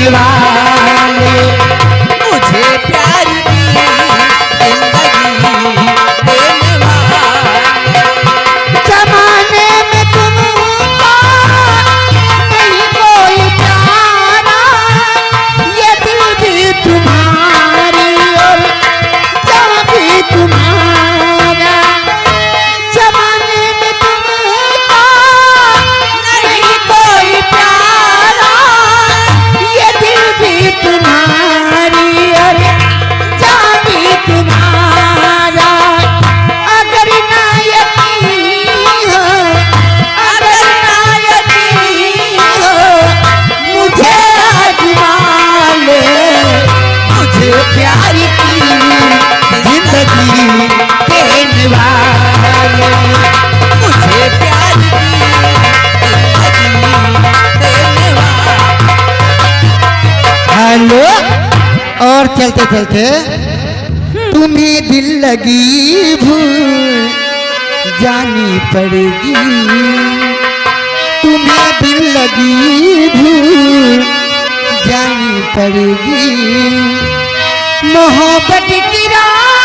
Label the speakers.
Speaker 1: वाले, मुझे प्यार की जिंदगी देने वाले।
Speaker 2: जमाने में तुमको नहीं कोई प्यारा, ये दिल भी तुम्हारी और जान भी तुम्हारा। जमाने में तुमको नहीं कोई प्यारा, ये दिल भी तुम्हारी और जान भी तुम्हारा। अगर ना यकीन हो, अगर ना यकीन हो, मुझे आजमा ले,
Speaker 1: मुझे प्यार की जिंदगी देने वाले, मुझे प्यार की जिंदगी देने वाले।
Speaker 2: हेलो। और चलते चलते तुम्हें दिल लगी भूल जानी पड़ेगी, तुम्हें दिल लगी भूल जानी पड़ेगी। मोहब्बत की राह